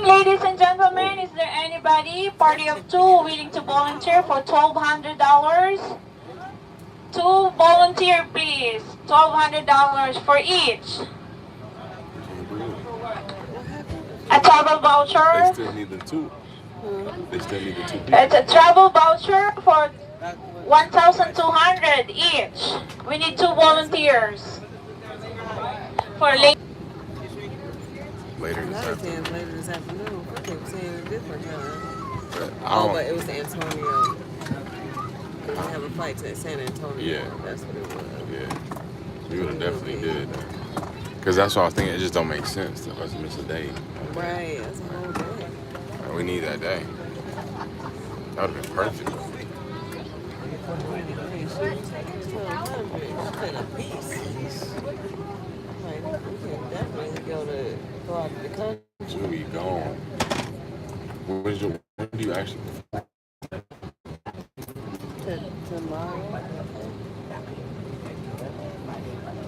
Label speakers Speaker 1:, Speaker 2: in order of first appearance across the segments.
Speaker 1: ladies and gentlemen. Is there anybody, party of two, willing to volunteer for $1,200? Two volunteer, please. $1,200 for each. A travel voucher.
Speaker 2: They still need the two. They still need the two people.
Speaker 1: It's a travel voucher for 1,200 each. We need two volunteers. For late.
Speaker 2: Later this afternoon.
Speaker 3: Later this afternoon. I kept saying a different time.
Speaker 2: But
Speaker 3: But it was to Antonio. We have a flight to San Antonio.
Speaker 2: Yeah.
Speaker 3: That's what it was.
Speaker 2: yeah, we would have definitely did. Cause that's what I was thinking. It just don't make sense to us miss a day.
Speaker 3: Right. That's a whole day.
Speaker 2: Like, we need that day. That would have been perfect.
Speaker 3: A piece. Like, we can definitely go out of the country.
Speaker 2: When we gone. When do you actually?
Speaker 3: Tomorrow.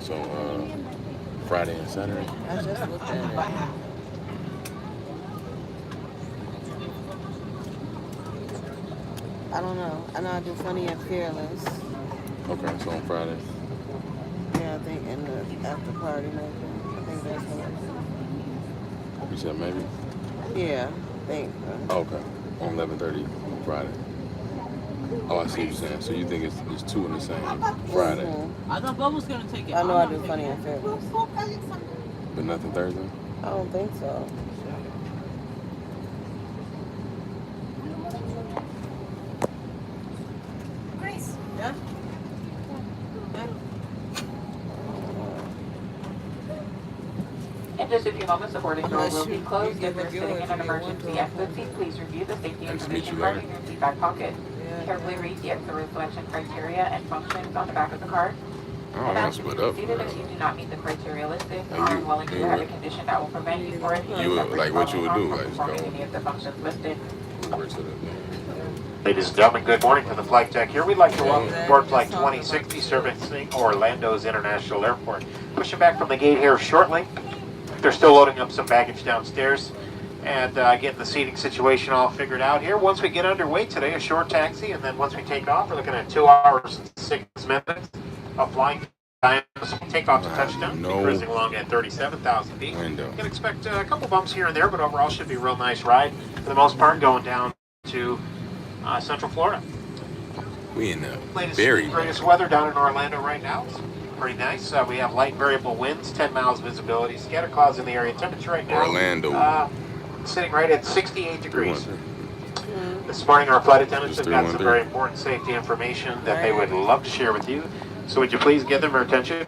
Speaker 2: So Friday and Saturday.
Speaker 3: I just looked at it. I don't know. I know I do Funny and Fearless.
Speaker 2: Okay, so on Friday.
Speaker 3: Yeah, I think in the after party maybe. I think that's what
Speaker 2: You said maybe.
Speaker 3: Yeah, I think.
Speaker 2: Okay, on 11:30 Friday. Oh, I see what you're saying. So you think it's two in the same Friday,
Speaker 3: Mm-hmm.
Speaker 4: I thought Bubba's gonna take it.
Speaker 3: I know I do Funny and Fearless.
Speaker 2: but nothing Thursday?
Speaker 3: I don't think so.
Speaker 4: Yeah.
Speaker 1: In just a few moments, the boarding door
Speaker 3: Unless
Speaker 1: will be
Speaker 3: you
Speaker 1: closed.
Speaker 3: give
Speaker 1: If
Speaker 3: a
Speaker 1: you're
Speaker 3: viewer
Speaker 1: sitting in
Speaker 3: if
Speaker 1: an
Speaker 3: you want
Speaker 1: emergency
Speaker 3: to.
Speaker 1: exit seat, please review the safety
Speaker 2: And just meet
Speaker 1: information
Speaker 2: you
Speaker 1: card
Speaker 2: later.
Speaker 1: in your seat back pocket.
Speaker 3: Yeah.
Speaker 1: Carefully read the exit selection criteria and functions on the back of the card.
Speaker 2: I don't want to split up.
Speaker 1: Seated if you do not meet the criteria listed,
Speaker 2: And
Speaker 1: or
Speaker 2: you-
Speaker 1: unwilling to
Speaker 2: you
Speaker 1: have a
Speaker 2: would-
Speaker 1: condition that will prevent you or any
Speaker 2: You would- like what you would do, like, just
Speaker 1: performing
Speaker 2: go-
Speaker 1: any of the functions listed.
Speaker 2: Over to the.
Speaker 5: Ladies and gentlemen, good morning from the flight deck here. We'd like to welcome aboard Flight 2060 servicing Orlando's International Airport. Pushing back from the gate here shortly. They're still loading up some baggage downstairs and getting the seating situation all figured out here. Once we get underway today, a short taxi, and then once we take off, we're looking at 2 hours and 6 minutes of flying time. Takeoff to touchdown.
Speaker 2: No.
Speaker 5: Cruising along at 37,000 feet.
Speaker 2: Window.
Speaker 5: You can expect a couple bumps here and there, but overall should be a real nice ride. For the most part, going down to Central Florida.
Speaker 2: We in the
Speaker 5: Latest
Speaker 2: very
Speaker 5: greatest weather down in Orlando right now. It's pretty nice. We have light variable winds, 10 miles visibility, scatter clouds in the area. Temperature right now.
Speaker 2: Orlando.
Speaker 5: Sitting right at 68 degrees.
Speaker 2: 313.
Speaker 5: This morning, our flight attendants
Speaker 2: Just
Speaker 5: have got some
Speaker 2: 313.
Speaker 5: very important safety information that they would love to share with you. So would you please give them our attention?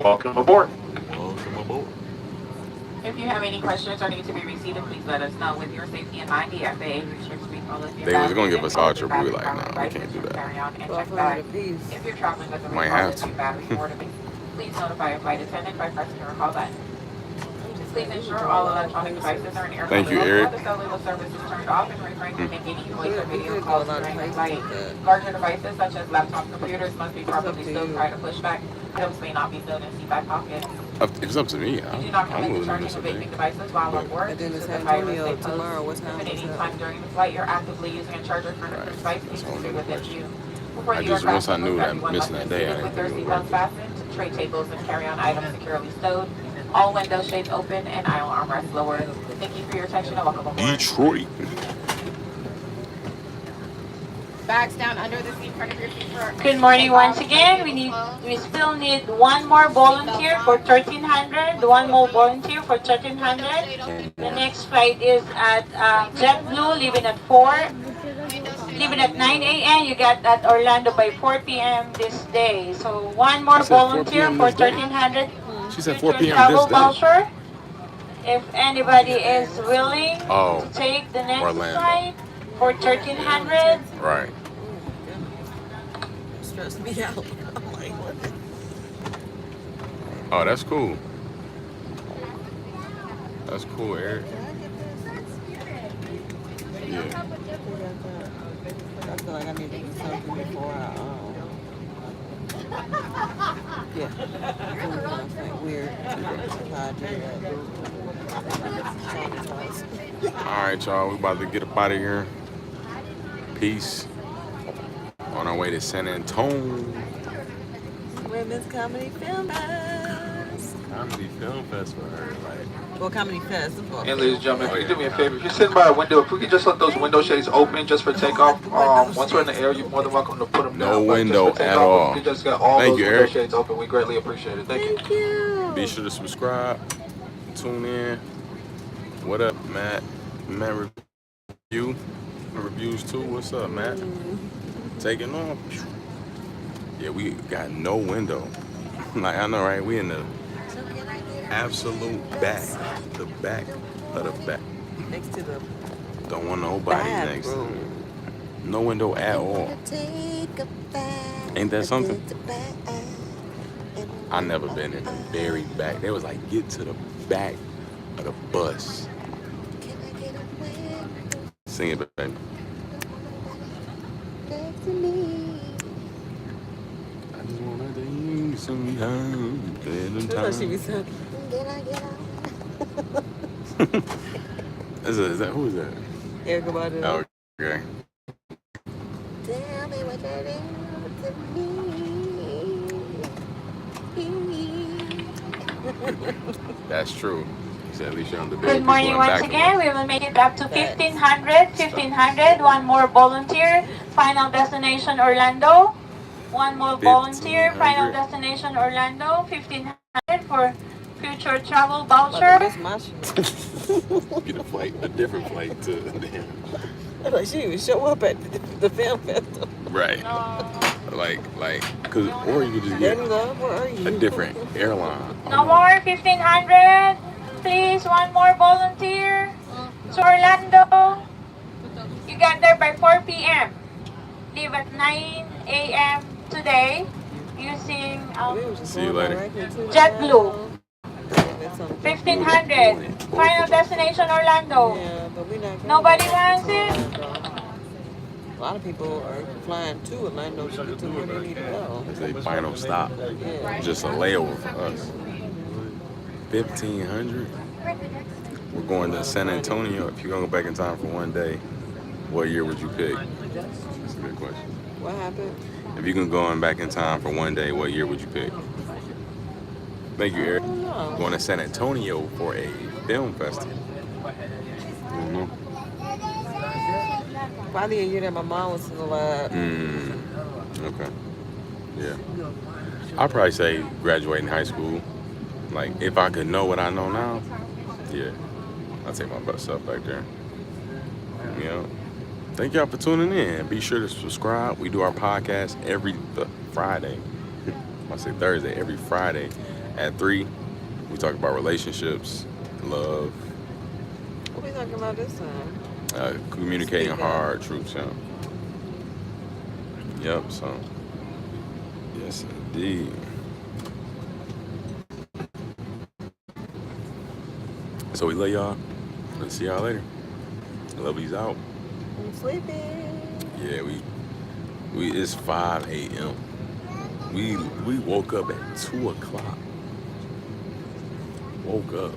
Speaker 5: Welcome aboard.
Speaker 2: Welcome aboard.
Speaker 1: If you have any questions or need to be reseated, please let us know. With your safety in mind, the FAA restricts people if
Speaker 2: They was gonna give us voucher, but we like, nah, we can't do that.
Speaker 1: Carry on and check
Speaker 3: 1200
Speaker 1: bag.
Speaker 3: apiece.
Speaker 1: If you're traveling with a
Speaker 2: Might have
Speaker 1: responsive
Speaker 2: to.
Speaker 1: battery order, please notify your flight attendant by pressing the recall button. Please ensure all electronic devices are in airplane
Speaker 2: Thank you,
Speaker 1: mode
Speaker 2: Eric.
Speaker 1: or the cellular service is turned off, and refrain from making voice or
Speaker 3: We
Speaker 1: video
Speaker 3: could go
Speaker 1: calls
Speaker 3: a lot of
Speaker 1: during the
Speaker 3: places
Speaker 1: flight.
Speaker 3: with that.
Speaker 1: Larger devices such as laptop computers must be properly
Speaker 3: to
Speaker 1: stowed
Speaker 3: you.
Speaker 1: prior to pushback. Items may not be stowed in seat back pockets.
Speaker 2: If it's up to me,
Speaker 1: You do not
Speaker 2: I'm
Speaker 1: commit to
Speaker 2: willing to
Speaker 1: charging
Speaker 2: miss
Speaker 1: the
Speaker 2: a day.
Speaker 1: vaping devices while on board.
Speaker 3: And then
Speaker 1: due
Speaker 3: it's
Speaker 1: to
Speaker 3: San
Speaker 1: the virus
Speaker 3: Antonio
Speaker 1: they pose.
Speaker 3: tomorrow. What time
Speaker 1: If at
Speaker 3: is
Speaker 1: any
Speaker 3: that?
Speaker 1: time during the flight you're actively using a charger for the
Speaker 2: Right.
Speaker 1: device,
Speaker 2: That's
Speaker 1: please
Speaker 2: all
Speaker 1: keep it
Speaker 2: I'm
Speaker 1: within
Speaker 2: doing.
Speaker 1: you. Before
Speaker 2: I
Speaker 1: the
Speaker 2: just-
Speaker 1: aircraft
Speaker 2: once I knew
Speaker 1: moves,
Speaker 2: that
Speaker 1: everyone
Speaker 2: missing
Speaker 1: must
Speaker 2: that
Speaker 1: be
Speaker 2: day, I
Speaker 1: seated with
Speaker 2: didn't
Speaker 1: their
Speaker 2: think it would
Speaker 1: seatbelts fastened, tray tables and carry-on items securely stowed, all window shades open, and aisle armrests lowered. Thank you for your attention and welcome aboard.
Speaker 2: Detroit.
Speaker 6: Bags down under the seat in front of your seat for.
Speaker 1: Good morning once again. We still need one more volunteer for 1,300. One more volunteer for 1,300. The next flight is at JetBlue, leaving at 4. Leaving at 9 a.m. You got at Orlando by 4 p.m. this day. So one more
Speaker 2: She said 4
Speaker 1: volunteer
Speaker 2: p.m.
Speaker 1: for
Speaker 2: this day.
Speaker 1: 1,300.
Speaker 2: She said 4
Speaker 1: Future
Speaker 2: p.m.
Speaker 1: travel
Speaker 2: this day.
Speaker 1: voucher. If anybody is willing
Speaker 2: Oh,
Speaker 1: to take the next
Speaker 2: Orlando.
Speaker 1: flight for 1,300.
Speaker 2: Right.
Speaker 3: Stressed me out. I'm like, what?
Speaker 2: Oh, that's cool. That's cool, Eric. Yeah.
Speaker 3: I feel like I need to do something before I Yeah. It's kind of like weird. That's how I do that.
Speaker 2: All right, y'all. We about to get up out of here. Peace. On our way to San Antonio.
Speaker 3: Women's Comedy Film Fest.
Speaker 2: Comedy Film Festival, everybody.
Speaker 3: Well, Comedy Festival.
Speaker 7: And ladies and gentlemen, if you do me a favor, if you're sitting by a window, if we could just let those window shades open just for takeoff. Once we're in the air, you're more than welcome to put them
Speaker 2: No
Speaker 7: down. But
Speaker 2: window
Speaker 7: just for
Speaker 2: at
Speaker 7: takeoff,
Speaker 2: all.
Speaker 7: if you just got all
Speaker 2: Thank
Speaker 7: those
Speaker 2: you,
Speaker 7: window
Speaker 2: Eric.
Speaker 7: shades open, we greatly appreciate it. Thank you.
Speaker 3: Thank you.
Speaker 2: Be sure to subscribe. Tune in. What up, Matt? Matt reviews too. What's up, Matt? Taking off. Yeah, we got no window. Like, I know, right? We in the absolute back. The back of the back.
Speaker 3: Next to the
Speaker 2: Don't want nobody next to me.
Speaker 3: bathroom.
Speaker 2: No window at all. Ain't that something? I never been in the very back. They was like, get to the back of the bus. Sing it, baby. I just wanna dance sometime.
Speaker 3: That's what she be saying.
Speaker 2: Is that who is that?
Speaker 3: Erica Badu.
Speaker 2: Oh, okay.
Speaker 3: Tell me what you're doing to me.
Speaker 2: That's true. He said at least you're on the bed.
Speaker 1: Good morning once again. We will make it up to 1500. 1500. One more volunteer. Final destination Orlando. One more volunteer. Final
Speaker 2: 1500.
Speaker 1: destination Orlando. 1500 for future travel
Speaker 3: But
Speaker 1: voucher.
Speaker 3: that's my shit.
Speaker 2: Get a different flight to them.
Speaker 3: Like she even show up at the film festival.
Speaker 2: Right. Like, cause, or you could just get
Speaker 3: Daddy love, where are you?
Speaker 2: a different airline.
Speaker 1: No more 1500. Please, one more volunteer to Orlando. You got there by 4 p.m. Leave at 9 a.m. today using
Speaker 2: See you later.
Speaker 1: JetBlue. 1500. Final destination Orlando.
Speaker 3: Yeah, but we not going
Speaker 1: Nobody
Speaker 3: to
Speaker 1: wants it?
Speaker 3: A lot of people are flying to Orlando to get to where they need to go.
Speaker 2: It's a final stop.
Speaker 3: Yeah.
Speaker 2: Just a layover for us. 1500. We're going to San Antonio. If you're gonna go back in time for one day, what year would you pick? That's a good question.
Speaker 3: What happened?
Speaker 2: If you can go back in time for one day, what year would you pick? Thank you, Eric.
Speaker 3: I don't know.
Speaker 2: Going to San Antonio for a film festival. Mhm.
Speaker 3: Probably a year that my mom was still alive.
Speaker 2: Okay. Yeah. I'd probably say graduating high school. Like, if I could know what I know now, yeah, I'd take my best stuff back there. You know. Thank y'all for tuning in. Be sure to subscribe. We do our podcast every Friday. I say Thursday, every Friday at 3. We talk about relationships, love,
Speaker 3: What are we talking about this time?
Speaker 2: communicating
Speaker 3: Speak up.
Speaker 2: hard truths. Yep. So, yes, indeed. So we love y'all. Let's see y'all later. Love you's out.
Speaker 3: I'm sleeping.
Speaker 2: Yeah, we it's 5 a.m. We woke up at 2 o'clock. Woke up.